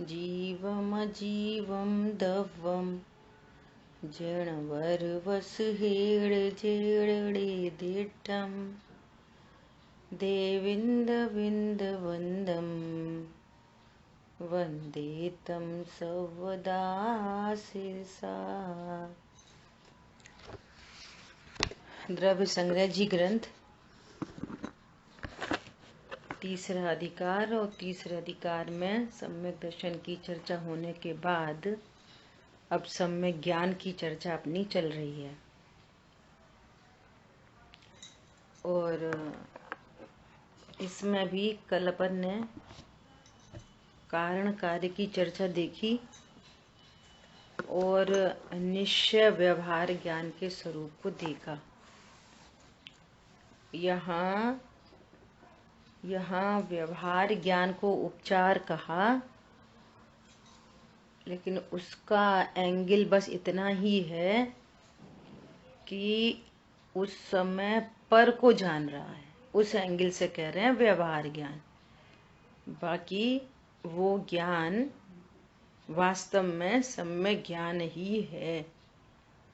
जीवमजीवं दवं जणवर्वसुहेळजेळडेदिट्टं देविन्दविन्दवन्दं वन्दे तं सर्वदा शिरसा। द्रव्य संग्रह जी ग्रंथ तीसरा अधिकार और तीसरे अधिकार में सम्यक दर्शन की चर्चा होने के बाद अब सम्यक ज्ञान की चर्चा अपनी चल रही है। और इसमें भी कल अपन ने कारण कार्य की चर्चा देखी और निश्चय व्यवहार ज्ञान के स्वरूप को देखा। यहाँ व्यवहार ज्ञान को उपचार कहा, लेकिन उसका एंगल बस इतना ही है कि उस समय पर को जान रहा है, उस एंगल से कह रहे हैं व्यवहार ज्ञान। बाकी वो ज्ञान वास्तव में सम्यक ज्ञान ही है,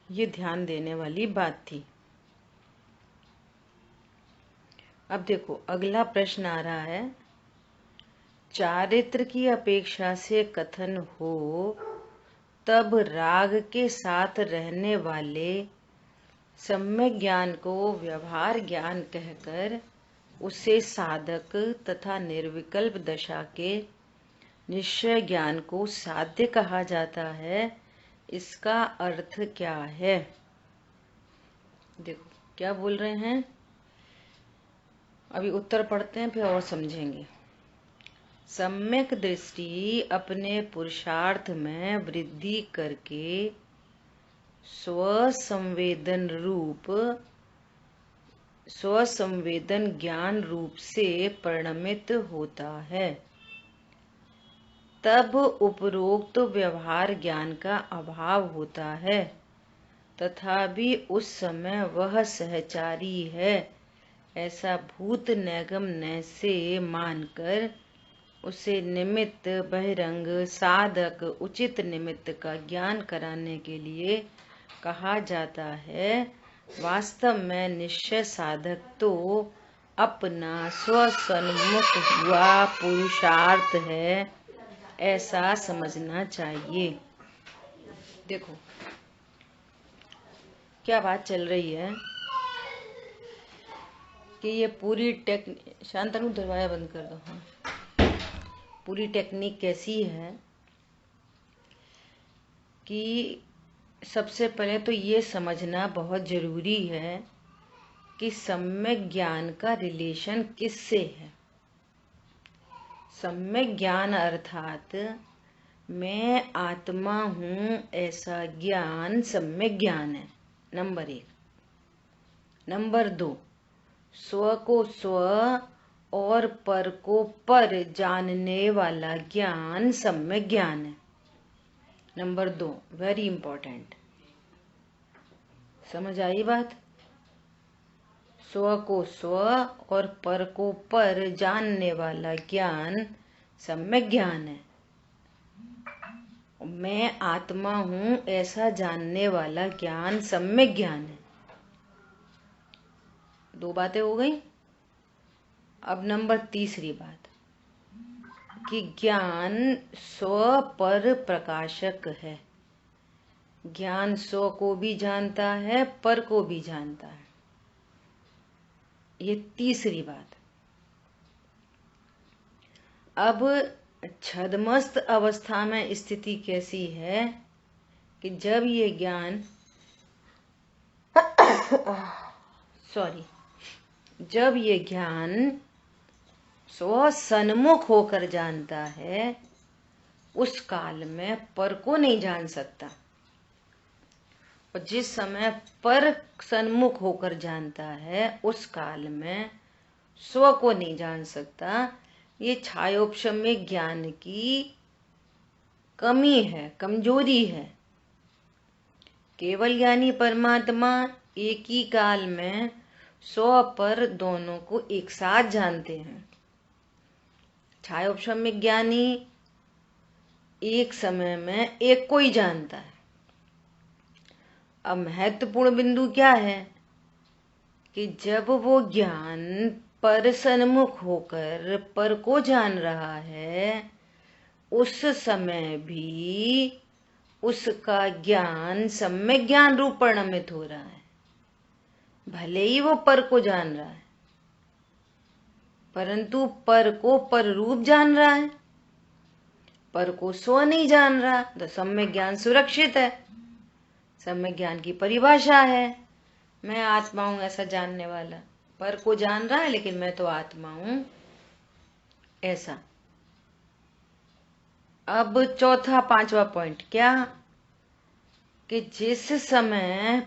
ये ध्यान देने वाली बात थी। अब देखो अगला प्रश्न आ रहा है, चारित्र की अपेक्षा से कथन हो तब राग के साथ रहने वाले सम्यक ज्ञान को व्यवहार ज्ञान कहकर उसे साधक तथा निर्विकल्प दशा के निश्चय ज्ञान को साध्य कहा जाता है। इसका अर्थ क्या है? देखो क्या बोल रहे हैं, अभी उत्तर पढ़ते हैं फिर और समझेंगे। सम्यक दृष्टि अपने पुरुषार्थ में वृद्धि करके स्वसंवेदन ज्ञान रूप से परिणमित होता है। तब उपरोक्त व्यवहार ज्ञान का अभाव होता है, तथापि उस समय वह सहचारी है ऐसा भूत नैगम न से मानकर उसे निमित्त बहिरंग साधक उचित निमित्त का ज्ञान कराने के लिए कहा जाता है। वास्तव में निश्चय साधक तो अपना स्वसन्मुख हुआ पुरुषार्थ है, ऐसा समझना चाहिए। देखो क्या बात चल रही है कि ये पूरी शांतनु दरवाजा बंद कर दो। हाँ, पूरी टेक्निक कैसी है कि सबसे पहले तो ये समझना बहुत जरूरी है कि सम्यक ज्ञान का रिलेशन किससे है। सम्यक ज्ञान अर्थात मैं आत्मा हूँ ऐसा ज्ञान सम्यक ज्ञान है, नंबर 1। नंबर 2, स्व को स्व और पर को पर जानने वाला ज्ञान सम्यक ज्ञान है। नंबर 2 वेरी इंपॉर्टेंट, समझ आई बात? स्व को स्व और पर को पर जानने वाला ज्ञान सम्यक ज्ञान है। मैं आत्मा हूँ ऐसा जानने वाला ज्ञान सम्यक ज्ञान है। 2 बातें हो गई। अब नंबर 3 बात कि ज्ञान स्व पर प्रकाशक है। ज्ञान स्व को भी जानता है, पर को भी जानता है। ये 3 बात। अब छद्मस्त अवस्था में स्थिति कैसी है कि जब ये ज्ञान जब ये ज्ञान स्व सन्मुख होकर जानता है, उस काल में पर को नहीं जान सकता। और जिस समय पर सन्मुख होकर जानता है, उस काल में स्व को नहीं जान सकता। ये छायोपशम्य ज्ञान की कमी है, कमजोरी है। केवल ज्ञानी परमात्मा एक ही काल में स्व पर दोनों को एक साथ जानते हैं। छायोपशम्य ज्ञानी एक समय में एक को ही जानता है। अब महत्वपूर्ण बिंदु क्या है कि जब वो ज्ञान पर सन्मुख होकर पर को जान रहा है, उस समय भी उसका ज्ञान सम्यक ज्ञान रूप परिणमित हो रहा है। भले ही वो पर को जान रहा है, परंतु पर को पर रूप जान रहा है, पर को स्व नहीं जान रहा। तो सम्यक ज्ञान सुरक्षित है। सम्यक ज्ञान की परिभाषा है, मैं आत्मा हूं ऐसा जानने वाला। पर को जान रहा है लेकिन मैं तो आत्मा हूं ऐसा। अब चौथा पांचवा पॉइंट क्या कि जिस समय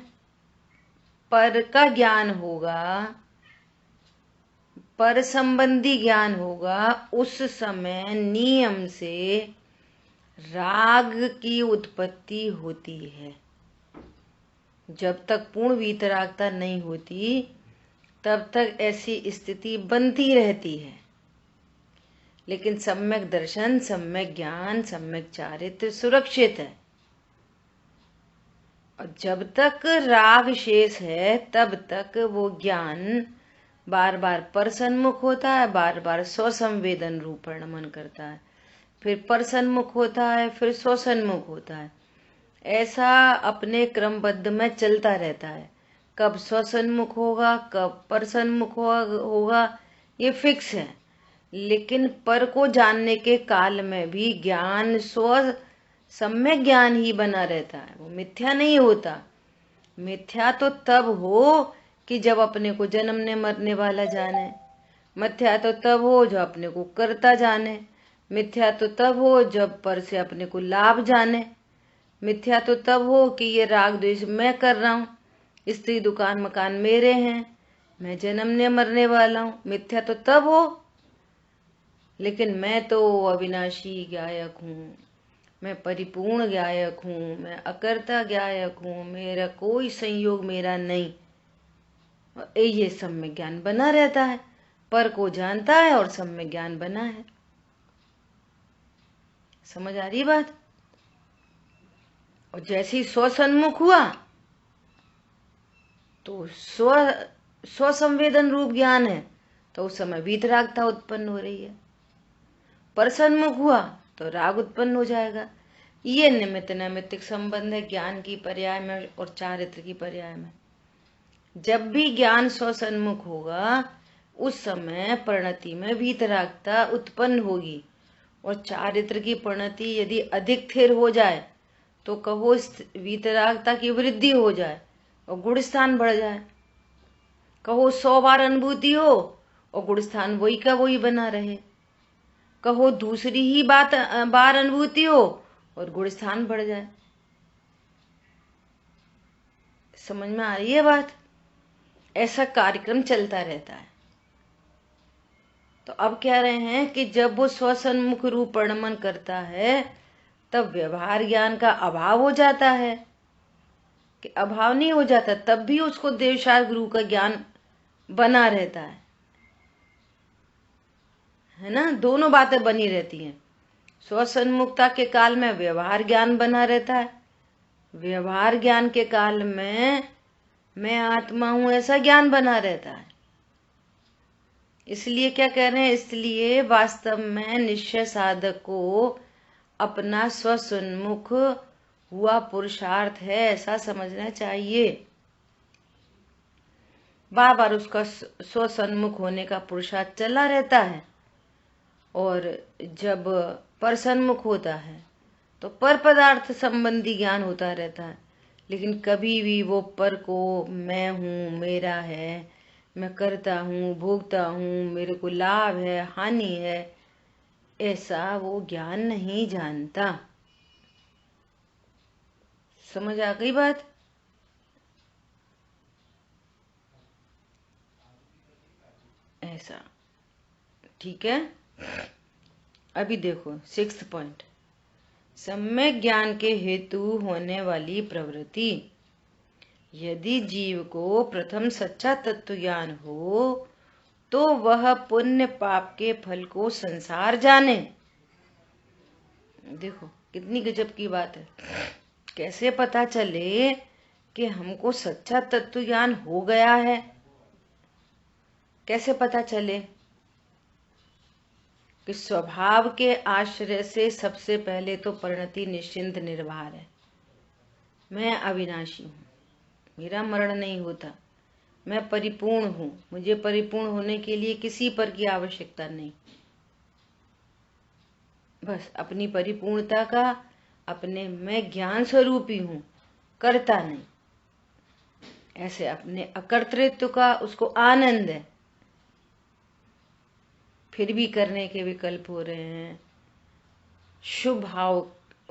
पर का ज्ञान होगा, पर संबंधी ज्ञान होगा, उस समय नियम से राग की उत्पत्ति होती है। जब तक पूर्ण वीतरागता नहीं होती तब तक ऐसी स्थिति बनती रहती है। लेकिन सम्यक दर्शन, सम्यक ज्ञान, सम्यक चारित्र सुरक्षित है। और जब तक राग शेष है तब तक वो ज्ञान बार बार पर सन्मुख होता है, बार बार स्वसंवेदन रूप परिणमन करता है, फिर पर सन्मुख होता है, फिर स्वसन्मुख होता है। ऐसा अपने क्रमबद्ध में चलता रहता है। कब स्वसन्मुख होगा, कब पर सन्मुख होगा, ये फिक्स है। लेकिन पर को जानने के काल में भी ज्ञान स्व सम्यक ज्ञान ही बना रहता है, वो मिथ्या नहीं होता। मिथ्या तो तब हो कि जब अपने को जन्मने मरने वाला जाने। मिथ्या तो तब हो जब अपने को कर्ता जाने। मिथ्या तो तब हो जब पर से अपने को लाभ जाने। मिथ्या तो तब हो कि ये राग द्वेष मैं कर रहा हूँ, स्त्री दुकान मकान मेरे हैं, मैं जन्मने मरने वाला हूँ। मिथ्या तो तब हो, लेकिन मैं तो अविनाशी गायक हूँ, मैं परिपूर्ण गायक हूँ, मैं अकर्ता गायक हूँ, मेरा कोई संयोग मेरा नहीं। ये सम्यक ज्ञान बना रहता है। पर को जानता है और सम्यक ज्ञान बना है। समझ आ रही बात? और जैसे ही स्वसन्मुख हुआ तो स्व संवेदन रूप ज्ञान है, तो उस समय वीतरागता उत्पन्न हो रही है। पर सन्मुख हुआ तो राग उत्पन्न हो जाएगा। ये निमित्त नैमित्तिक संबंध है ज्ञान की पर्याय में और चारित्र की पर्याय में। जब भी ज्ञान स्वसन्मुख होगा उस समय परिणति में वीतरागता उत्पन्न होगी। और चारित्र की परिणति यदि अधिक स्थिर हो जाए तो कहो वीतरागता की वृद्धि हो जाए और गुण स्थान बढ़ जाए। कहो 100 बार अनुभूति हो और गुण स्थान वही का वही बना रहे। कहो दूसरी ही बार अनुभूति हो और गुण स्थान बढ़ जाए। समझ में आ रही है बात? ऐसा कार्यक्रम चलता रहता है। तो अब कह रहे हैं कि जब वो स्वसन्मुख रूप परिणमन करता है तब व्यवहार ज्ञान का अभाव हो जाता है। कि अभाव नहीं हो जाता, तब भी उसको देवशार गुरु का ज्ञान बना रहता है ना। दोनों बातें बनी रहती हैं। स्वसन्मुखता के काल में व्यवहार ज्ञान बना रहता है, व्यवहार ज्ञान के काल में मैं आत्मा हूं ऐसा ज्ञान बना रहता है। इसलिए क्या कह रहे हैं, इसलिए वास्तव में निश्चय साधक को अपना स्वसन्मुख हुआ पुरुषार्थ है ऐसा समझना चाहिए। बार बार उसका स्वसन्मुख होने का पुरुषार्थ चला रहता है। और जब पर सन्मुख होता है तो पर पदार्थ संबंधी ज्ञान होता रहता है। लेकिन कभी भी वो पर को मैं हूँ, मेरा है, मैं करता हूँ, भोगता हूँ, मेरे को लाभ है, हानि है, ऐसा वो ज्ञान नहीं जानता। समझ आ गई बात? ऐसा ठीक है। अभी देखो 6th पॉइंट, सम्यक ज्ञान के हेतु होने वाली प्रवृत्ति। यदि जीव को प्रथम सच्चा तत्व ज्ञान हो तो वह पुण्य पाप के फल को संसार जाने। देखो कितनी गजब की बात है। कैसे पता चले कि हमको सच्चा तत्व ज्ञान हो गया है? कैसे पता चले? कि स्वभाव के आश्रय से सबसे पहले तो परिणति निश्चिंत निर्भर है। मैं अविनाशी हूँ, मेरा मरण नहीं होता, मैं परिपूर्ण हूँ, मुझे परिपूर्ण होने के लिए किसी पर की आवश्यकता नहीं। बस अपनी परिपूर्णता का, अपने मैं ज्ञान स्वरूपी हूँ, करता नहीं, ऐसे अपने अकर्तृत्व का उसको आनंद है। फिर भी करने के विकल्प हो रहे हैं, शुभ भाव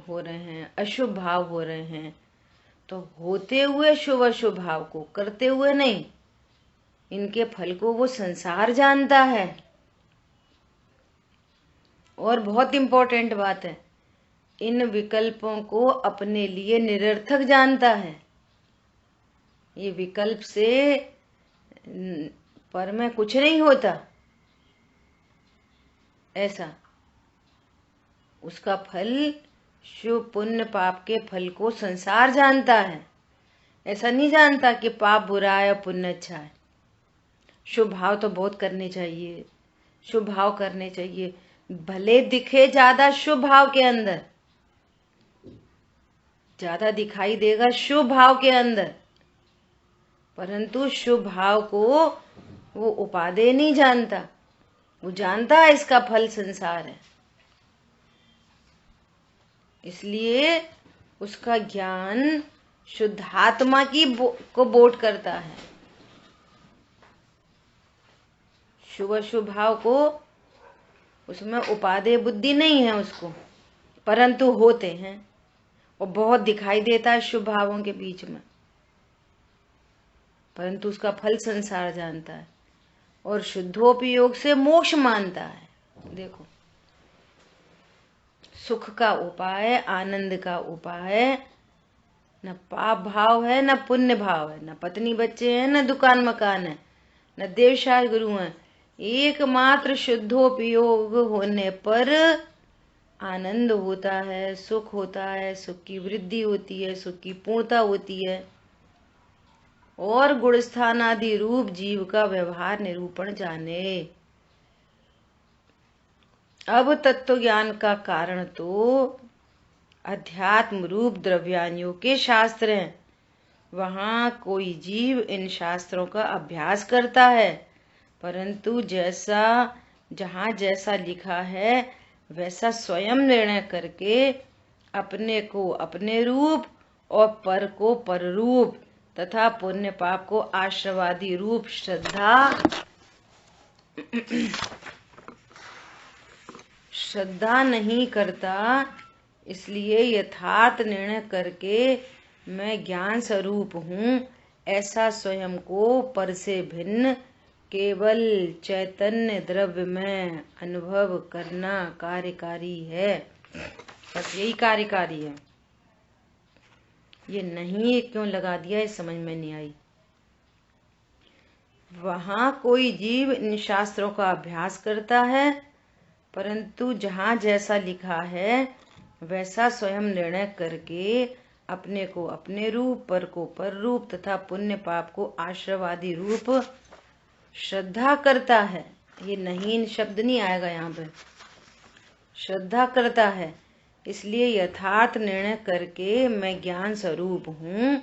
हो रहे हैं, अशुभ भाव हो रहे हैं, तो होते हुए शुभ अशुभ भाव को, करते हुए नहीं। इनके फल को वो संसार जानता है। और बहुत इंपॉर्टेंट बात है, इन विकल्पों को अपने लिए निरर्थक जानता है। ये विकल्प से पर में कुछ नहीं होता, ऐसा उसका फल, शुभ पुण्य पाप के फल को संसार जानता है। ऐसा नहीं जानता कि पाप बुरा है और पुण्य अच्छा है। शुभ भाव तो बहुत करने चाहिए, शुभ भाव करने चाहिए, भले दिखे ज्यादा शुभ भाव के अंदर, ज्यादा दिखाई देगा शुभ भाव के अंदर, परंतु शुभ भाव को वो उपादेय नहीं जानता। वो जानता है इसका फल संसार है, इसलिए उसका ज्ञान शुद्धात्मा की को बोध करता है। शुभ शुभ भाव को उसमें उपादेय बुद्धि नहीं है उसको, परंतु होते हैं और बहुत दिखाई देता है शुभ भावों के बीच में, परंतु उसका फल संसार जानता है और शुद्धोपयोग से मोक्ष मानता है। देखो, सुख का उपाय, आनंद का उपाय न पाप भाव है, न पुण्य भाव है, न पत्नी बच्चे हैं, न दुकान मकान है, न देवशाह गुरु हैं। एकमात्र शुद्धोपयोग होने पर आनंद होता है, सुख होता है, सुख की वृद्धि होती है, सुख की पूर्णता होती है और गुणस्थान आदि रूप जीव का व्यवहार निरूपण जाने। अब तत्व ज्ञान का कारण तो अध्यात्म रूप द्रव्यानियों के शास्त्र हैं। वहां कोई जीव इन शास्त्रों का अभ्यास करता है, परंतु जहां जैसा लिखा है वैसा स्वयं निर्णय करके अपने को अपने रूप और पर को पर रूप तथा पुण्य पाप को आश्रवादी रूप श्रद्धा नहीं करता। इसलिए यथार्थ निर्णय करके मैं ज्ञान स्वरूप हूँ ऐसा स्वयं को पर से भिन्न केवल चैतन्य द्रव्य में अनुभव करना कार्यकारी है। बस यही कार्यकारी है। ये नहीं क्यों लगा दिया, ये समझ में नहीं आई। वहां कोई जीव इन शास्त्रों का अभ्यास करता है, परंतु जहां जैसा लिखा है वैसा स्वयं निर्णय करके अपने को अपने रूप, पर को पर रूप तथा पुण्य पाप को आश्रवादी रूप श्रद्धा करता है। ये नहीं शब्द नहीं आएगा यहाँ पे, श्रद्धा करता है। इसलिए यथार्थ निर्णय करके मैं ज्ञान स्वरूप हूँ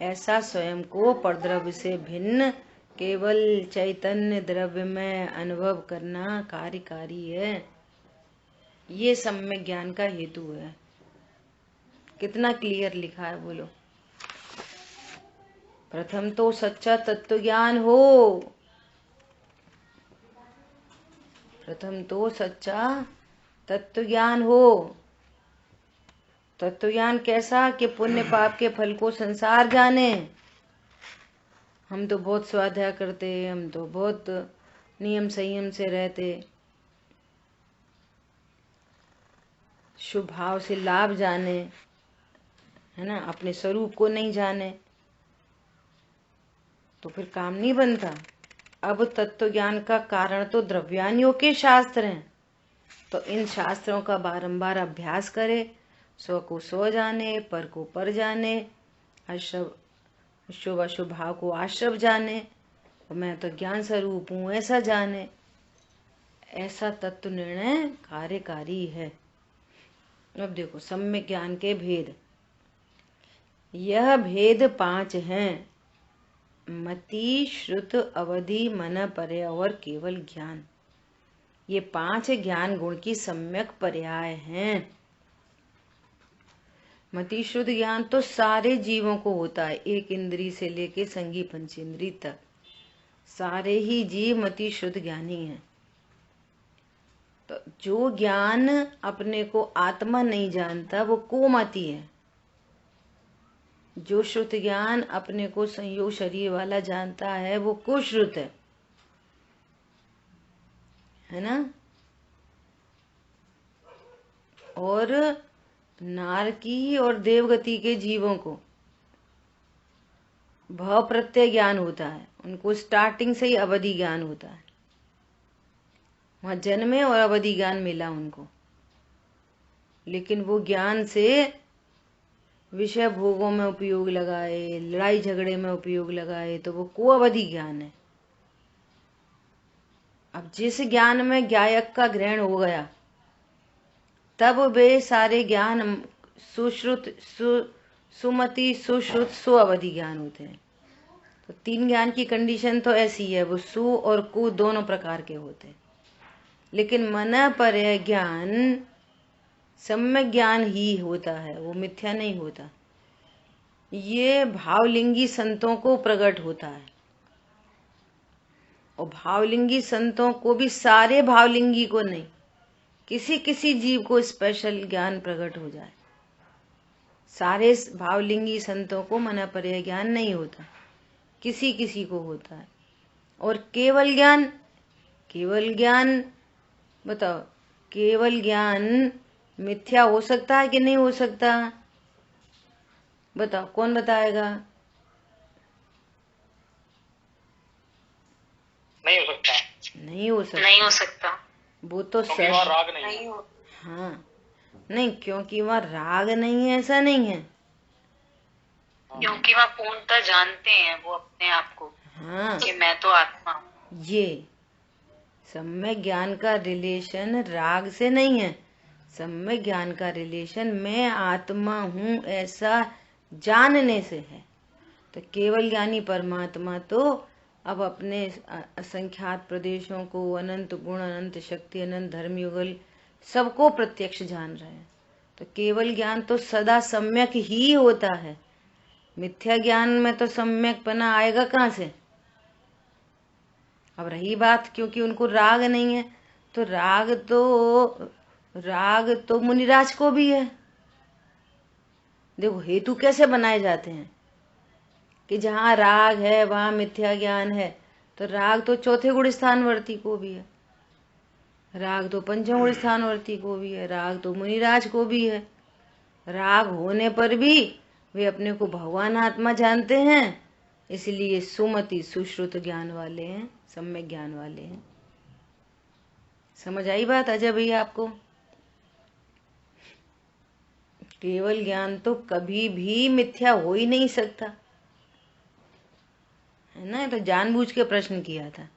ऐसा स्वयं को परद्रव्य से भिन्न केवल चैतन्य द्रव्य में अनुभव करना कार्यकारी है। ये सम्यक ज्ञान का हेतु है। कितना क्लियर लिखा है बोलो। प्रथम तो सच्चा तत्व ज्ञान हो, प्रथम तो सच्चा तत्व ज्ञान हो। तत्व ज्ञान कैसा कि पुण्य पाप के फल को संसार जाने। हम तो बहुत स्वाध्याय करते, हम तो बहुत नियम संयम से रहते, शुभ भाव से लाभ जाने, है ना, अपने स्वरूप को नहीं जाने, तो फिर काम नहीं बनता। अब तत्व ज्ञान का कारण तो द्रव्यानियों के शास्त्र हैं, तो इन शास्त्रों का बारंबार अभ्यास करे स्व को स्व जाने, पर को पर जाने, शुभ अशुभ भाव को आश्रव जाने, और मैं तो ज्ञान स्वरूप हूँ ऐसा जाने। ऐसा तत्व निर्णय कार्यकारी है। अब देखो सम्यक ज्ञान के भेद। यह भेद 5 हैं: मति, श्रुत, अवधि, मन, पर्याय और केवल ज्ञान। ये 5 ज्ञान गुण की सम्यक पर्याय हैं। मति श्रुत ज्ञान तो सारे जीवों को होता है, एक इंद्री से लेके संगी पंचेंद्री तक सारे ही जीव मति श्रुत ज्ञानी हैं। तो जो ज्ञान अपने को आत्मा नहीं जानता वो कुमति है। जो श्रुत ज्ञान अपने को संयोग शरीर वाला जानता है वो कुश्रुत है ना। और नारकी और देवगति के जीवों को भव प्रत्यय ज्ञान होता है, उनको स्टार्टिंग से ही अवधि ज्ञान होता है। वहां जन्मे और अवधि ज्ञान मिला उनको, लेकिन वो ज्ञान से विषय भोगों में उपयोग लगाए, लड़ाई झगड़े में उपयोग लगाए, तो वो कुअवधि ज्ञान है। अब जिस ज्ञान में ज्ञायक का ग्रहण हो गया तब वे सारे ज्ञान सुश्रुत, सुमति, सुश्रुत, सुअवधि ज्ञान होते हैं। तो 3 ज्ञान की कंडीशन तो ऐसी है, वो सु और कु दोनों प्रकार के होते हैं। लेकिन मन पर्याय ज्ञान सम्यक ज्ञान ही होता है, वो मिथ्या नहीं होता। ये भावलिंगी संतों को प्रकट होता है, और भावलिंगी संतों को भी सारे भावलिंगी को नहीं, किसी किसी जीव को स्पेशल ज्ञान प्रकट हो जाए। सारे भावलिंगी संतों को मन पर्याय ज्ञान नहीं होता, किसी किसी को होता है। और केवल ज्ञान, केवल ज्ञान बताओ, केवल ज्ञान मिथ्या हो सकता है कि नहीं हो सकता? बताओ, कौन बताएगा? नहीं हो सकता। नहीं हो सकता, नहीं हो सकता। वो तो क्योंकि वहाँ राग नहीं हो। हाँ नहीं, क्योंकि वहाँ राग नहीं है ऐसा नहीं है, क्योंकि वहाँ पूर्णतः जानते हैं वो अपने आप को। हाँ कि मैं तो आत्मा हूँ। ये सम्यक ज्ञान का रिलेशन राग से नहीं है। सम्यक ज्ञान का रिलेशन मैं आत्मा हूँ ऐसा जानने से है। तो केवल ज्ञानी परमात्मा तो अब अपने असंख्यात प्रदेशों को, अनंत गुण, अनंत शक्ति, अनंत धर्म युगल सबको प्रत्यक्ष जान रहे हैं। तो केवल ज्ञान तो सदा सम्यक ही होता है। मिथ्या ज्ञान में तो सम्यकपना आएगा कहाँ से? अब रही बात, क्योंकि उनको राग नहीं है, तो राग तो मुनिराज को भी है। देखो हेतु कैसे बनाए जाते हैं कि जहाँ राग है वहां मिथ्या ज्ञान है। तो राग तो चौथे गुण स्थानवर्ती को भी है, राग तो पंचम गुण स्थानवर्ती को भी है, राग तो मुनिराज को भी है। राग होने पर भी वे अपने को भगवान आत्मा जानते हैं, इसलिए सुमति सुश्रुत ज्ञान वाले हैं, सम्यक ज्ञान वाले हैं। समझ आई बात अजय भैया आपको? केवल ज्ञान तो कभी भी मिथ्या हो ही नहीं सकता, है ना। तो जानबूझ के प्रश्न किया था।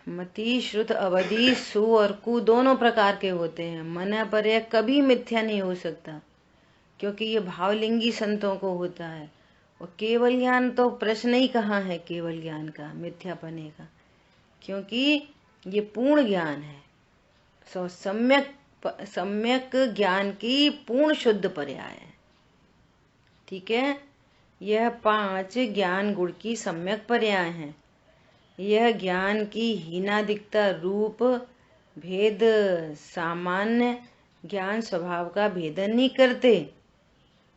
मति, श्रुत, अवधि, सु और कु दोनों प्रकार के होते हैं। मन पर्याय कभी मिथ्या नहीं हो सकता, क्योंकि ये भावलिंगी संतों को होता है। और केवल ज्ञान तो प्रश्न ही कहाँ है केवल ज्ञान का, मिथ्यापने का, क्योंकि ये पूर्ण ज्ञान है। सो सम्यक ज्ञान की पूर्ण शुद्ध पर्याय है। ठीक है, यह 5 ज्ञान गुण की सम्यक पर्याय हैं। यह ज्ञान की हीनादिकता रूप भेद सामान्य ज्ञान स्वभाव का भेदन नहीं करते,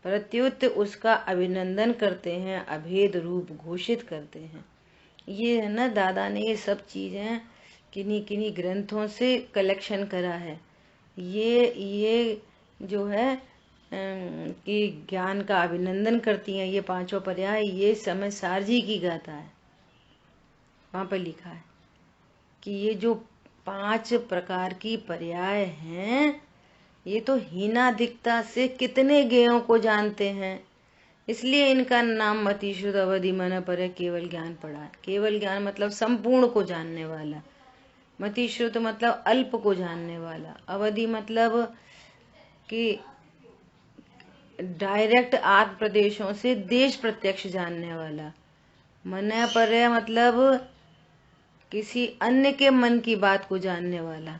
प्रत्युत उसका अभिनंदन करते हैं, अभेद रूप घोषित करते हैं। ये है ना, दादा ने ये सब चीजें किन्हीं किन्हीं ग्रंथों से कलेक्शन करा है। ये जो है कि ज्ञान का अभिनंदन करती हैं ये 5 पर्याय, ये समय सारजी की गाथा है। वहां पर लिखा है कि ये जो 5 प्रकार की पर्याय हैं, ये तो हीनाधिकता से कितने ज्ञेयों को जानते हैं, इसलिए इनका नाम मति शुद्ध अवधि मन पर केवल ज्ञान पड़ा है। केवल ज्ञान मतलब संपूर्ण को जानने वाला, मति शुद्ध मतलब अल्प को जानने वाला, अवधि मतलब कि डायरेक्ट आत्म प्रदेशों से देश प्रत्यक्ष जानने वाला, मन पर मतलब किसी अन्य के मन की बात को जानने वाला,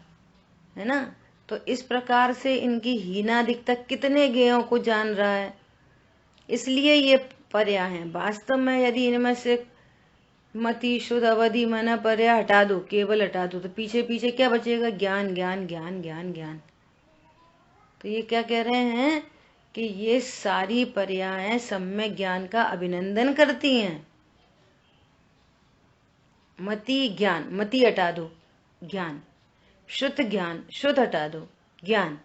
है ना। तो इस प्रकार से इनकी हीनाधिकता कितने ज्ञेयों को जान रहा है, इसलिए ये पर्या हैं। वास्तव में यदि इनमें से मति शुद्ध अवधि मन पर्या हटा दो, केवल हटा दो, तो पीछे पीछे क्या बचेगा? ज्ञान ज्ञान ज्ञान ज्ञान ज्ञान। तो ये क्या कह रहे हैं कि ये सारी पर्यायें सम्यक ज्ञान का अभिनंदन करती हैं। मति ज्ञान, मति हटा दो ज्ञान, शुद्ध ज्ञान, शुद्ध हटा दो ज्ञान,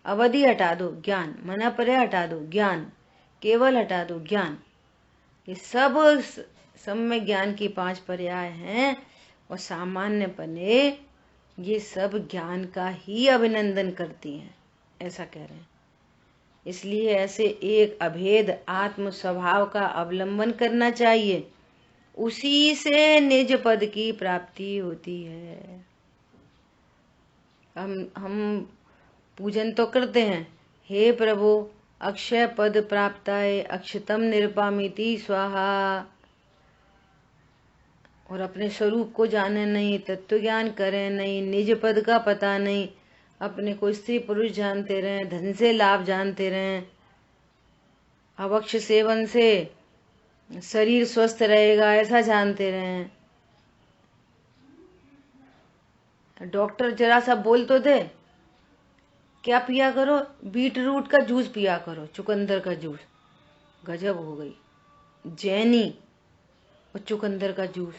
अवधि हटा दो ज्ञान, मन पर्याय हटा दो ज्ञान, केवल हटा दो ज्ञान। ये सब सम्यक ज्ञान की 5 पर्याय हैं और सामान्यपने ये सब ज्ञान का ही अभिनंदन करती हैं, ऐसा कह रहे हैं। इसलिए ऐसे एक अभेद आत्म स्वभाव का अवलंबन करना चाहिए, उसी से निज पद की प्राप्ति होती है। हम पूजन तो करते हैं, हे प्रभु अक्षय पद प्राप्ताय अक्षतम निरुपामिति स्वाहा, और अपने स्वरूप को जाने नहीं, तत्व ज्ञान करें नहीं, निज पद का पता नहीं, अपने को स्त्री पुरुष जानते रहें, धन से लाभ जानते रहें, अवक्ष सेवन से शरीर स्वस्थ रहेगा ऐसा जानते रहें। डॉक्टर जरा सा बोल तो दे, क्या पिया करो? बीट रूट का जूस पिया करो, चुकंदर का जूस। गजब हो गई, जैनी और चुकंदर का जूस।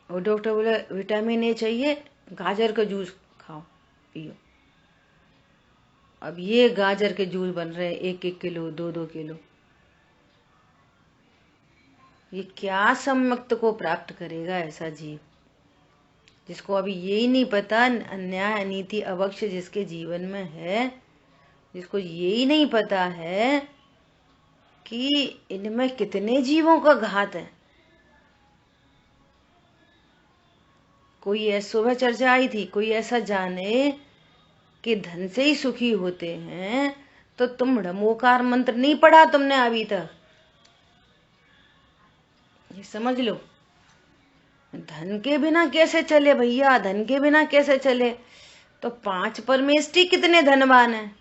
और डॉक्टर बोले विटामिन ए चाहिए, गाजर का जूस खाओ पियो। अब ये गाजर के जूस बन रहे हैं 1-1 किलो 2-2 किलो। ये क्या सम्यक्त को प्राप्त करेगा ऐसा जीव, जिसको अभी यही नहीं पता, अन्याय अनीति अवक्ष जिसके जीवन में है, जिसको यही नहीं पता है कि इनमें कितने जीवों का घात है। कोई ऐसा सुबह चर्चा आई थी, कोई ऐसा जाने कि धन से ही सुखी होते हैं, तो तुम ढमोकार मंत्र नहीं पढ़ा तुमने अभी तक, ये समझ लो। धन के बिना कैसे चले भैया, धन के बिना कैसे चले? तो 5 परमेष्टि कितने धनवान हैं,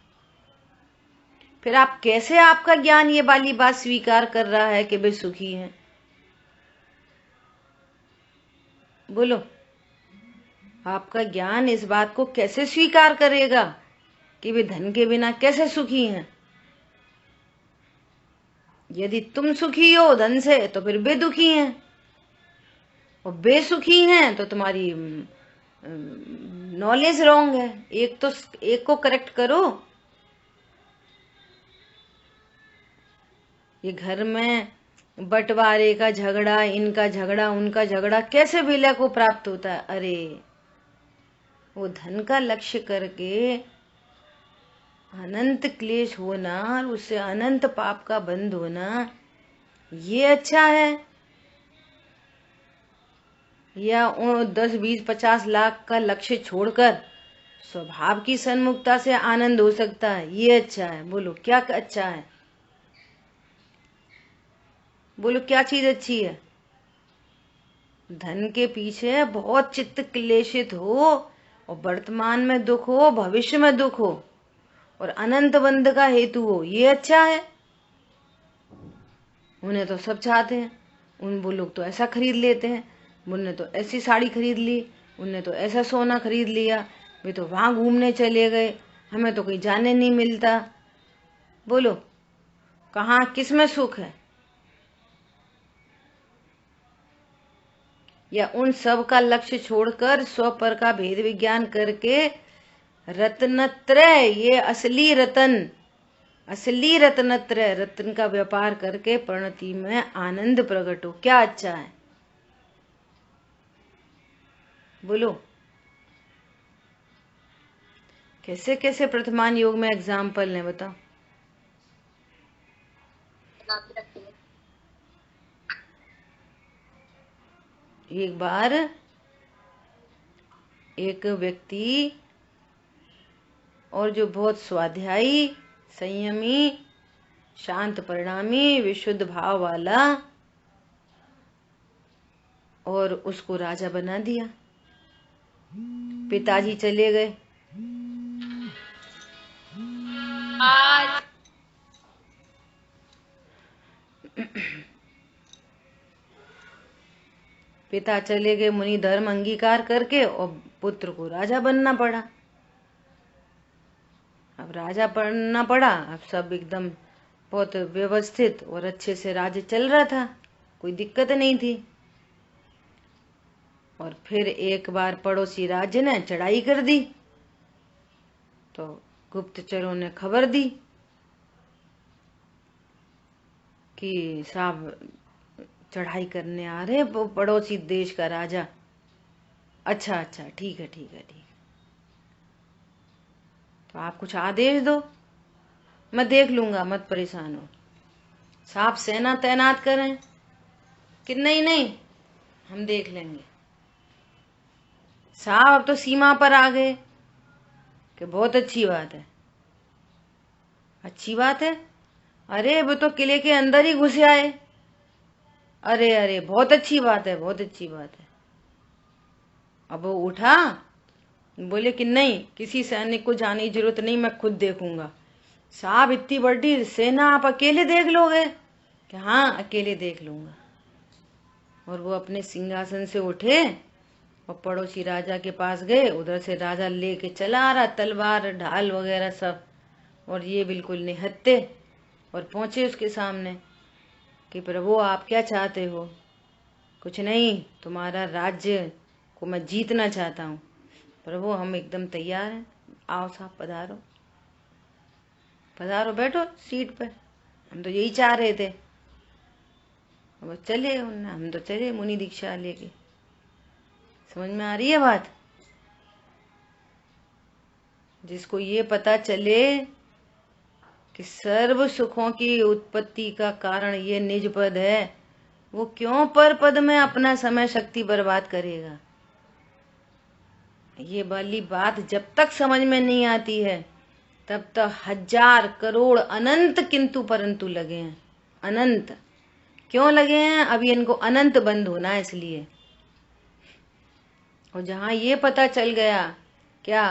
फिर आप कैसे, आपका ज्ञान ये वाली बात स्वीकार कर रहा है कि वे सुखी हैं? बोलो, आपका ज्ञान इस बात को कैसे स्वीकार करेगा कि वे धन के बिना कैसे सुखी हैं? यदि तुम सुखी हो धन से तो फिर वे दुखी हैं, और बेसुखी हैं तो तुम्हारी नॉलेज रॉन्ग है। एक को करेक्ट करो। ये घर में बंटवारे का झगड़ा, इनका झगड़ा उनका झगड़ा, कैसे विलय को प्राप्त होता है? अरे वो धन का लक्ष्य करके अनंत क्लेश होना और उससे अनंत पाप का बंध होना, ये अच्छा है? या 10, 20, 50 लाख का लक्ष्य छोड़कर स्वभाव की सन्मुखता से आनंद हो सकता है, ये अच्छा है? बोलो क्या अच्छा है? बोलो क्या चीज अच्छी है? धन के पीछे बहुत चित्त क्लेशित हो और वर्तमान में दुख हो, भविष्य में दुख हो और अनंत बंध का हेतु हो, ये अच्छा है? उन्हें तो सब चाहते हैं, वो लोग तो ऐसा खरीद लेते हैं, उनने तो ऐसी साड़ी खरीद ली, उनने तो ऐसा सोना खरीद लिया, वे तो वहां घूमने चले गए, हमें तो कहीं जाने नहीं मिलता। बोलो कहाँ किस में सुख है? या उन सब का लक्ष्य छोड़कर स्व पर का भेद विज्ञान करके रत्नत्रय, ये असली रतन, असली रत्नत्रय, रत्न का व्यापार करके परिणति में आनंद प्रकट हो, क्या अच्छा है? बोलो। कैसे कैसे प्रथमान योग में एग्जाम्पल है, बताओ। एक बार एक व्यक्ति और जो बहुत स्वाध्यायी, संयमी, शांत परिणामी, विशुद्ध भाव वाला, और उसको राजा बना दिया। पिताजी चले गए। पिता चले गए मुनि धर्म अंगीकार करके, और पुत्र को राजा बनना पड़ा। अब राजा बनना पड़ा, अब सब एकदम बहुत व्यवस्थित और अच्छे से राज्य चल रहा था, कोई दिक्कत नहीं थी। और फिर एक बार पड़ोसी राज्य ने चढ़ाई कर दी, तो गुप्तचरों ने खबर दी कि साहब चढ़ाई करने आ रहे वो पड़ोसी देश का राजा। अच्छा अच्छा, ठीक है ठीक है ठीक है, तो आप कुछ आदेश दो, मैं देख लूंगा, मत परेशान हो। साहब सेना तैनात करें कि नहीं नहीं हम देख लेंगे। साहब अब तो सीमा पर आ गए कि बहुत अच्छी बात है। अच्छी बात है? अरे वो तो किले के अंदर ही घुसे आए। अरे अरे बहुत अच्छी बात है, बहुत अच्छी बात है। अब वो उठा, बोले कि नहीं, किसी सैनिक को जाने की जरूरत नहीं, मैं खुद देखूंगा। साहब इतनी बड़ी सेना आप अकेले देख लोगे? कि हाँ अकेले देख लूंगा। और वो अपने सिंहासन से उठे और पड़ोसी राजा के पास गए। उधर से राजा लेके चला आ रहा, तलवार ढाल वगैरह सब, और ये बिल्कुल निहत्थे। और पहुंचे उसके सामने कि प्रभु आप क्या चाहते हो? कुछ नहीं, तुम्हारा राज्य को मैं जीतना चाहता हूँ। प्रभु हम एकदम तैयार हैं, आओ साहब पधारो पधारो, बैठो सीट पर, हम तो यही चाह रहे थे। वो चले, हम तो चले मुनि दीक्षा लेके। समझ में आ रही है बात? जिसको ये पता चले कि सर्व सुखों की उत्पत्ति का कारण ये निज पद है, वो क्यों पर पद में अपना समय शक्ति बर्बाद करेगा? ये वाली बात जब तक समझ में नहीं आती है, तब तक हजार करोड़ अनंत किंतु परंतु लगे हैं। अनंत क्यों लगे हैं? अभी इनको अनंत बंद होना है, इसलिए। और जहां ये पता चल गया क्या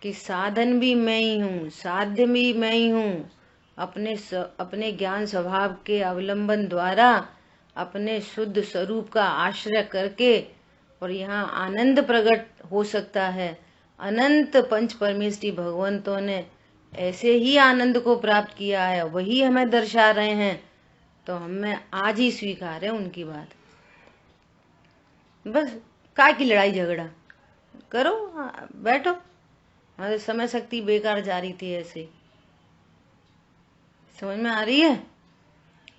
कि साधन भी मैं ही हूँ, साध्य भी मैं ही हूँ, अपने ज्ञान स्वभाव के अवलंबन द्वारा अपने शुद्ध स्वरूप का आश्रय करके, और यहाँ आनंद प्रकट हो सकता है। अनंत पंच परमेष्ठी भगवंतों ने ऐसे ही आनंद को प्राप्त किया है, वही हमें दर्शा रहे हैं, तो हमें आज ही स्वीकार है उनकी बात। बस काय की लड़ाई झगड़ा करो, बैठो। हमारे समय शक्ति बेकार जा रही थी ऐसे। समझ में आ रही है?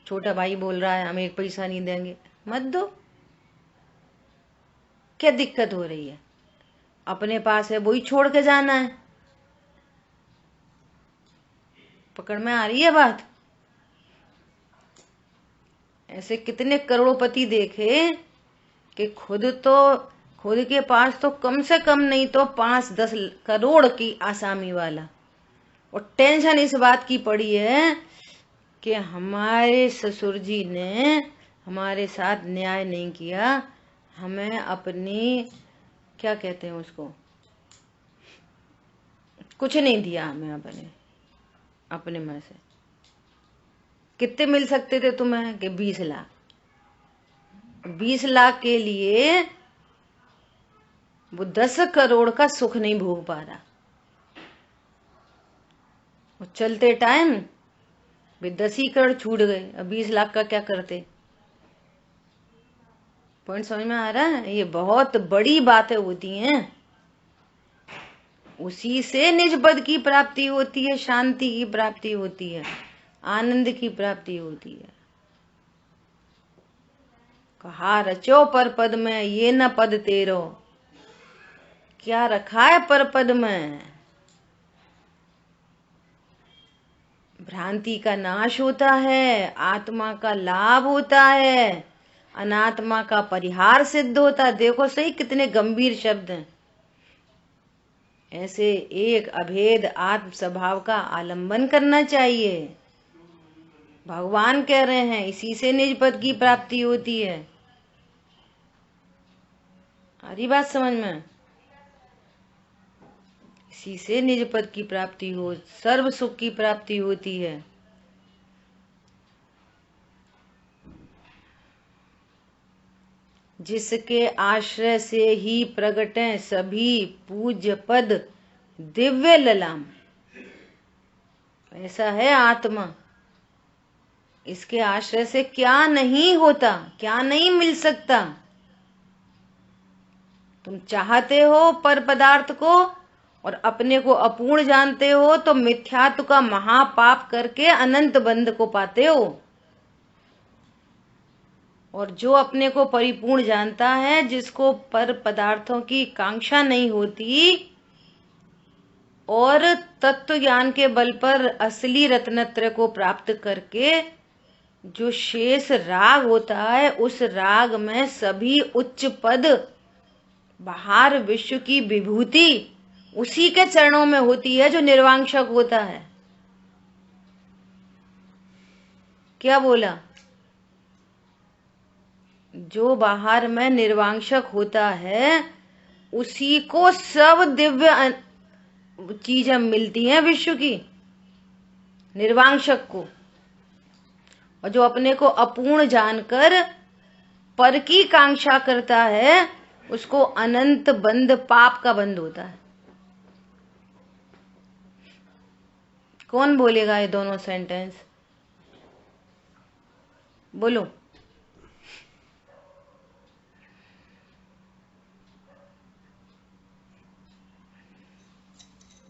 छोटा भाई बोल रहा है हम एक पैसा नहीं देंगे, मत दो। क्या दिक्कत हो रही है? अपने पास है वही छोड़ के जाना है। पकड़ में आ रही है बात? ऐसे कितने करोड़पति देखे कि खुद के पास तो कम से कम नहीं तो 5-10 करोड़ की आसामी वाला, और टेंशन इस बात की पड़ी है कि हमारे ससुर जी ने हमारे साथ न्याय नहीं किया, हमें अपनी क्या कहते हैं उसको, कुछ नहीं दिया हमें अपने में से। कितने मिल सकते थे तुम्हें? कि 20 लाख। 20 लाख के लिए वो 10 करोड़ का सुख नहीं भोग पा रहा। वो चलते टाइम भी 10 ही करोड़ छूट गए, अब 20 लाख का क्या करते? पॉइंट समझ में आ रहा है? ये बहुत बड़ी बातें होती हैं। उसी से निज पद की प्राप्ति होती है, शांति की प्राप्ति होती है, आनंद की प्राप्ति होती है। कहा रचो पर पद में, ये न पद तेरो। क्या रखा है पर पद में? भ्रांति का नाश होता है, आत्मा का लाभ होता है, अनात्मा का परिहार सिद्ध होता है। देखो सही कितने गंभीर शब्द हैं। ऐसे एक अभेद आत्म स्वभाव का आलंबन करना चाहिए। भगवान कह रहे हैं इसी से निज पद की प्राप्ति होती है। आ रही बात समझ में? इसी से निज पद की प्राप्ति हो, सर्व सुख की प्राप्ति होती है। जिसके आश्रय से ही प्रगटे सभी पूज्य पद दिव्य ललाम। ऐसा है आत्मा, इसके आश्रय से क्या नहीं होता, क्या नहीं मिल सकता। तुम चाहते हो पर पदार्थ को और अपने को अपूर्ण जानते हो तो मिथ्यात्व का महापाप करके अनंत बंध को पाते हो। और जो अपने को परिपूर्ण जानता है, जिसको पर पदार्थों की कांक्षा नहीं होती और तत्व ज्ञान के बल पर असली रत्नत्रय को प्राप्त करके जो शेष राग होता है, उस राग में सभी उच्च पद बाहर विश्व की विभूति उसी के चरणों में होती है जो निर्वांशक होता है। क्या बोला? जो बाहर में निर्वांशक होता है उसी को सब दिव्य चीजें मिलती हैं विश्व की, निर्वांशक को। और जो अपने को अपूर्ण जानकर पर की कांक्षा करता है उसको अनंत बंध, पाप का बंध होता है। कौन बोलेगा ये दोनों सेंटेंस? बोलो।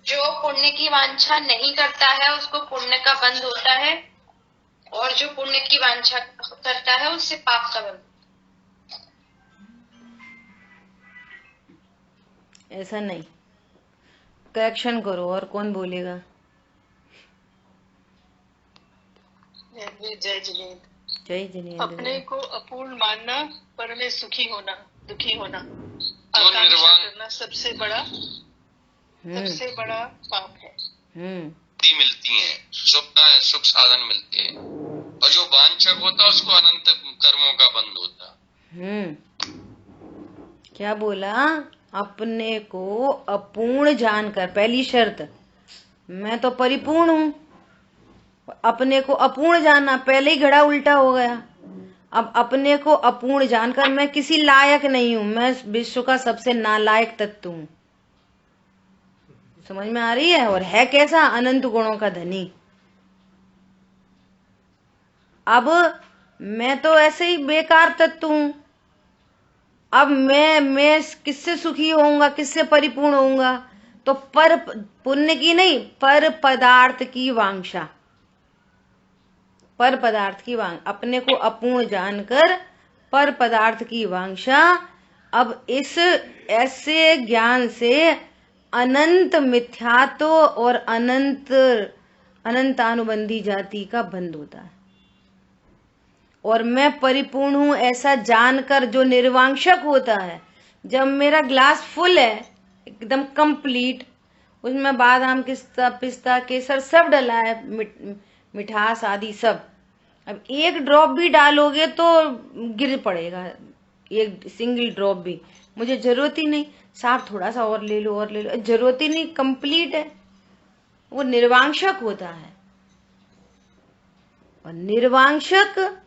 जो पुण्य की वांछा नहीं करता है उसको पुण्य का बंध होता है, और जो पुण्य की वांछा करता है उससे पाप का बंध। ऐसा नहीं, करेक्शन करो। और कौन बोलेगा? जय जिनेंद्र। जय जिनेंद्र। अपने को अपूर्ण मानना, पर में सुखी होना, दुखी होना, आकांक्षा करना सबसे बड़ा पाप है। मिलती है, सुख साधन मिलते हैं, और जो वांछक होता है उसको अनंत कर्मों का बंध होता। क्या बोला? अपने को अपूर्ण जानकर, पहली शर्त, मैं तो परिपूर्ण हूं। अपने को अपूर्ण जानना, पहले ही घड़ा उल्टा हो गया। अब अपने को अपूर्ण जानकर मैं किसी लायक नहीं हूं, मैं विश्व का सबसे नालायक तत्व हूं। समझ में आ रही है? और है कैसा? अनंत गुणों का धनी। अब मैं तो ऐसे ही बेकार तत्व हूं। अब मैं किससे सुखी होऊंगा, किससे परिपूर्ण होऊंगा? तो पर पुण्य की नहीं, पर पदार्थ की वांछा, पर पदार्थ की वांछा, अपने को अपूर्ण जानकर पर पदार्थ की वांछा। अब इस ऐसे ज्ञान से अनंत मिथ्यात्व और अनंतानुबंधी जाति का बंध होता है। और मैं परिपूर्ण हूं ऐसा जानकर जो निर्वांशक होता है, जब मेरा ग्लास फुल है एकदम कंप्लीट, उसमें बादाम पिस्ता केसर सब डला है, मिठास आदि सब, अब एक ड्रॉप भी डालोगे तो गिर पड़ेगा, एक सिंगल ड्रॉप भी। मुझे जरूरत ही नहीं, साहब थोड़ा सा और ले लो, और ले लो, जरूरत ही नहीं, कंप्लीट है। वो निर्वांशक होता है। और निर्वांशक,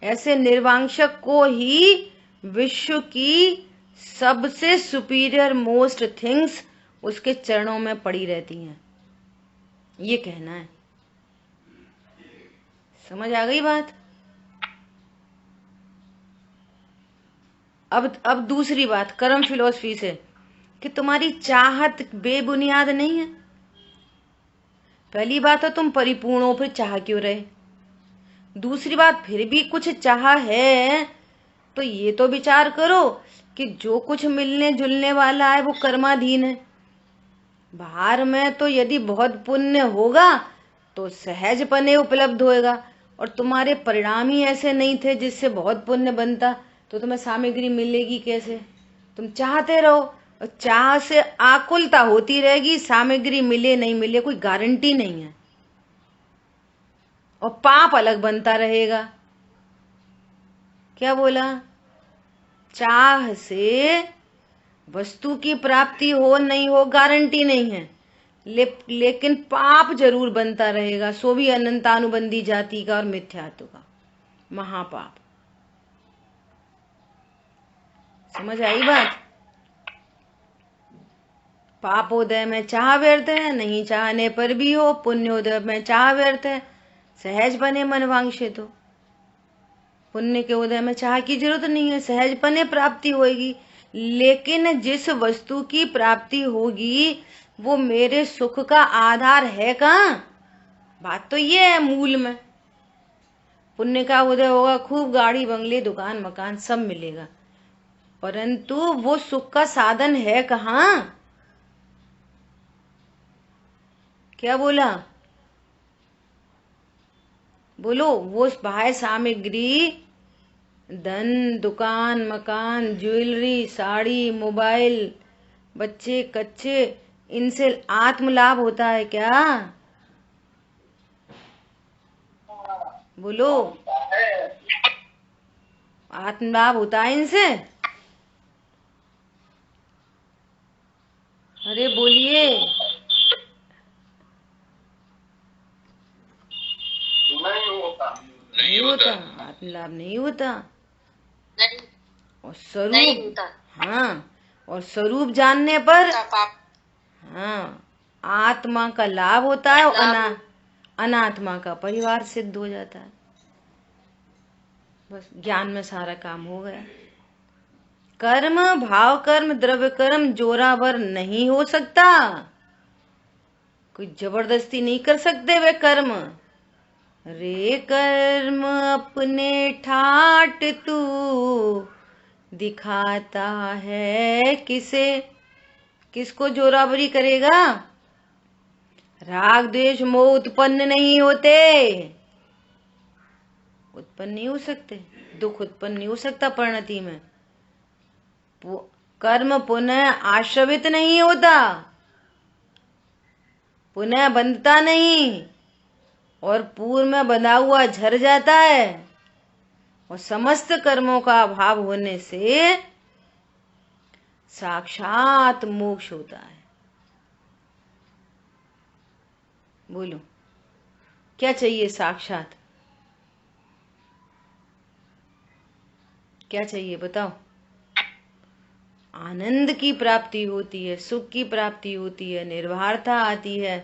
ऐसे निर्वांशक को ही विश्व की सबसे सुपीरियर मोस्ट थिंग्स उसके चरणों में पड़ी रहती हैं, ये कहना है। समझ आ गई बात? अब दूसरी बात कर्म फिलॉसफी से, कि तुम्हारी चाहत बेबुनियाद नहीं है। पहली बात है तुम परिपूर्ण हो, फिर चाह क्यों रहे? दूसरी बात, फिर भी कुछ चाह है तो ये तो विचार करो कि जो कुछ मिलने जुलने वाला है वो कर्माधीन है। बाहर में तो यदि बहुत पुण्य होगा तो सहजपने उपलब्ध होएगा। और तुम्हारे परिणाम ही ऐसे नहीं थे जिससे बहुत पुण्य बनता, तो तुम्हें सामग्री मिलेगी कैसे? तुम चाहते रहो और चाह से आकुलता होती रहेगी, सामग्री मिले नहीं मिले कोई गारंटी नहीं है, और पाप अलग बनता रहेगा। क्या बोला? चाह से वस्तु की प्राप्ति हो नहीं हो गारंटी नहीं है, लेकिन पाप जरूर बनता रहेगा, सो भी अनंतानुबंधी जाति का और मिथ्यात्व का महापाप। समझ आई बात? पापोदय में चाह व्यर्थ है, नहीं चाहने पर भी हो। पुण्योदय में चाह व्यर्थ है, सहज बने मन वांछित हो। पुण्य के उदय में चाह की जरूरत नहीं है, सहज बने प्राप्ति होगी। लेकिन जिस वस्तु की प्राप्ति होगी वो मेरे सुख का आधार है कहाँ? बात तो ये है मूल में। पुण्य का उदय होगा, खूब गाड़ी बंगले दुकान मकान सब मिलेगा, परंतु वो सुख का साधन है कहाँ? क्या बोला? बोलो। वो बाह्य सामग्री, धन दुकान मकान ज्वेलरी साड़ी मोबाइल बच्चे कच्चे, इनसे आत्म लाभ होता है क्या? बोलो। आत्म लाभ होता है इनसे? अरे बोलिए। नहीं होता। आत्म लाभ नहीं होता। और स्वरूप, हाँ, और स्वरूप जानने पर हाँ आत्मा का लाभ होता है, और अनात्मा का परिवार सिद्ध हो जाता है। बस ज्ञान में सारा काम हो गया। कर्म भाव कर्म द्रव्य कर्म जोरावर नहीं हो सकता, कोई जबरदस्ती नहीं कर सकते वे कर्म। रे कर्म अपने ठाट तू दिखाता है किसे? किसको जोरावरी करेगा? राग द्वेष मोह उत्पन्न नहीं होते, उत्पन्न नहीं हो सकते। दुख उत्पन्न नहीं हो सकता परिणति में। कर्म पुनः आश्रवित नहीं होता, पुनः बंधता नहीं, और पूर्व में बंधा हुआ झर जाता है। और समस्त कर्मों का अभाव होने से साक्षात मोक्ष होता है। बोलो क्या चाहिए? साक्षात क्या चाहिए बताओ? आनंद की प्राप्ति होती है, सुख की प्राप्ति होती है, निर्भरता आती है,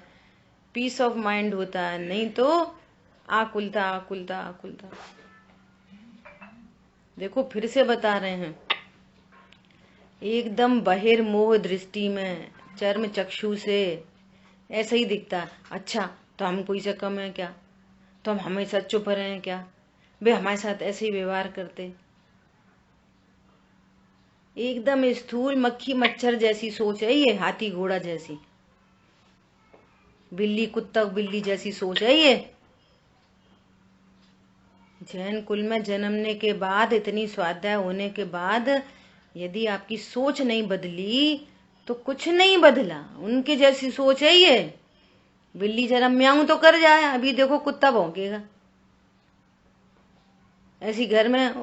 पीस ऑफ माइंड होता है, नहीं तो आकुलता आकुलता आकुलता। देखो फिर से बता रहे हैं, एकदम बहिर्मोह दृष्टि में चर्म चक्षु से ऐसा ही दिखता है। अच्छा तो हम कोई से कम है क्या? तो हम हमेशा चुप रहे हैं क्या? वे हमारे साथ ऐसे ही व्यवहार करते। एकदम स्थूल मक्खी मच्छर जैसी सोच है ये, हाथी घोड़ा जैसी, बिल्ली कुत्ता बिल्ली जैसी सोच है ये। जैन कुल में जन्मने के बाद, इतनी स्वाध्याय होने के बाद, यदि आपकी सोच नहीं बदली तो कुछ नहीं बदला। उनके जैसी सोच है ये। बिल्ली जरा म्याऊं तो कर जाए, अभी देखो कुत्ता भौंकेगा। ऐसी घर में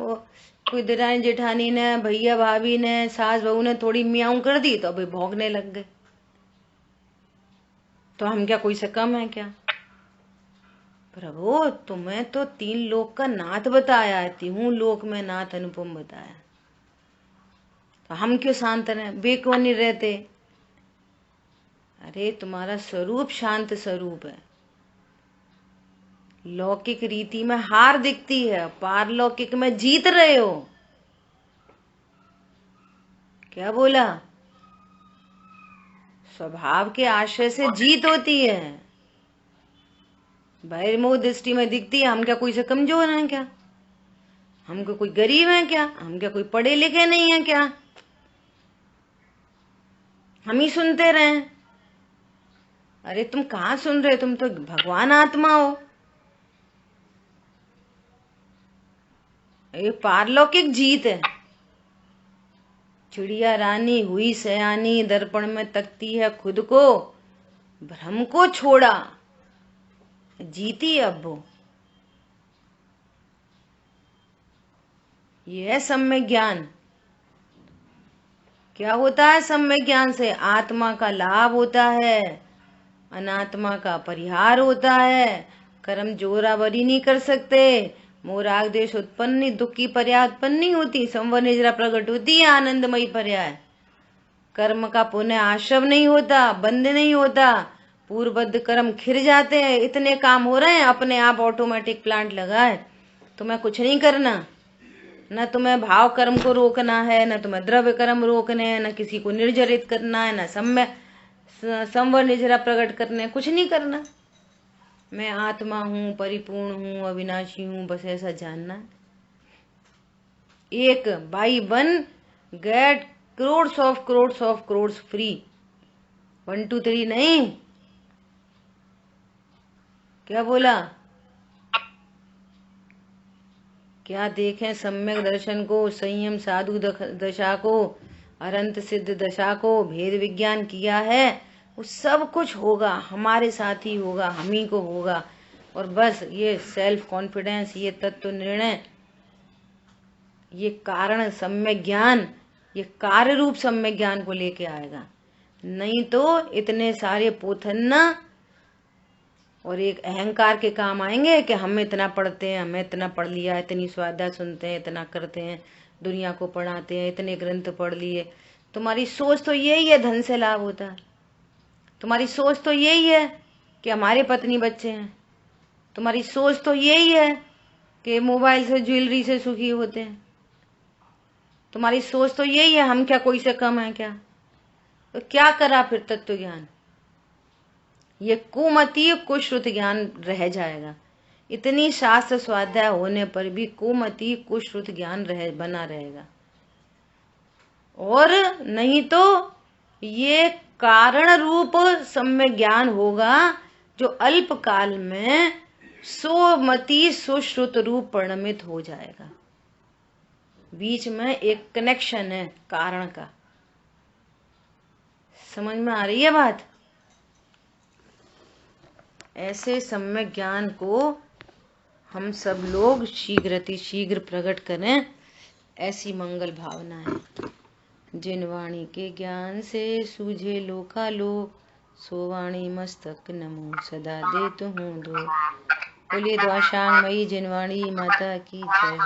कोई दरानी जेठानी ने, भैया भाभी ने, सास बहू ने थोड़ी म्याऊं कर दी तो अभी भौंकने लग गए। तो हम क्या कोई से कम है क्या? प्रभु तुम्हें तो 3 लोक का नाथ बताया है, 3 लोक में नाथ अनुपम बताया, तो हम क्यों शांत रहे? वे क्यों नहीं रहते? अरे तुम्हारा स्वरूप शांत स्वरूप है। लौकिक रीति में हार दिखती है, पारलौकिक में जीत रहे हो। क्या बोला? स्वभाव के आश्रय से जीत होती है। बहिर्मुख दृष्टि में दिखती है। हम क्या कोई से कमजोर हैं क्या? हम कोई गरीब हैं क्या? हम क्या कोई पढ़े लिखे नहीं हैं क्या? हम ही सुनते रहें। अरे तुम कहाँ सुन रहे हो, तुम तो भगवान आत्मा हो। ये पारलौकिक जीत है। चिड़िया रानी हुई सयानी, दर्पण में तकती है खुद को, भ्रम को छोड़ा, जीती अब वो। ये है सम्यक ज्ञान। क्या होता है सम्यक ज्ञान से? आत्मा का लाभ होता है, अनात्मा का परिहार होता है। कर्म जोरावरी नहीं कर सकते, मोराग देश उत्पन्न नहीं, दुख की पर्याय उत्पन्न नहीं होती, संवर निजरा प्रकट होती है आनंदमयी पर्याय। कर्म का पुण्य आश्रव नहीं होता, बंद नहीं होता, पूर्वबद्ध कर्म खिर जाते हैं। इतने काम हो रहे हैं, अपने आप ऑटोमेटिक प्लांट लगा है। तुम्हें कुछ नहीं करना, न तुम्हें भाव कर्म को रोकना है, न तुम्हें द्रव्य कर्म रोकने हैं, न किसी को निर्जरित करना है, न संवर निजरा प्रकट करने, कुछ नहीं करना। मैं आत्मा हूँ, परिपूर्ण हूँ, अविनाशी हूँ, बस ऐसा जानना। एक by one get crores of crores free. 1 2 3 नहीं, क्या बोला? क्या देखें सम्यक दर्शन को, संयम साधु दशा को, अनंत सिद्ध दशा को, भेद विज्ञान किया है, वो सब कुछ होगा, हमारे साथ ही होगा, हम ही को होगा। और बस ये सेल्फ कॉन्फिडेंस, ये तत्व निर्णय, ये कारण सम्यक ज्ञान, ये कार्य रूप सम्यक ज्ञान को लेके आएगा। नहीं तो इतने सारे पोथन्ना और एक अहंकार के काम आएंगे कि हम इतना पढ़ते हैं, हमें इतना पढ़ लिया, इतनी स्वाध्याय सुनते हैं, इतना करते हैं, दुनिया को पढ़ाते हैं, इतने ग्रंथ पढ़ लिए। तुम्हारी सोच तो यही है धन से लाभ होता है, तुम्हारी सोच तो यही है कि हमारे पत्नी बच्चे हैं, तुम्हारी सोच तो यही है कि मोबाइल से ज्वेलरी से सुखी होते हैं, तुम्हारी सोच तो यही है हम क्या कोई से कम है क्या। तो क्या करा फिर तत्व ज्ञान? ये कुमति कुश्रुत ज्ञान रह जाएगा। इतनी शास्त्र स्वाध्याय होने पर भी कुमति कुश्रुत ज्ञान बना रहेगा। और नहीं तो ये कारण रूप सम्यक ज्ञान होगा, जो अल्प काल में सुमति सुश्रुत रूप परिणमित हो जाएगा। बीच में एक कनेक्शन है कारण का। समझ में आ रही है बात? ऐसे सम्यक ज्ञान को हम सब लोग शीघ्र प्रकट करें, ऐसी मंगल भावना है। जिन वाणी के ज्ञान से सूझे लोकालोक, सो वाणी मस्तक नमो सदा देत हूँ दो। बोलिए द्वाशांग मई जिनवाणी माता की जय।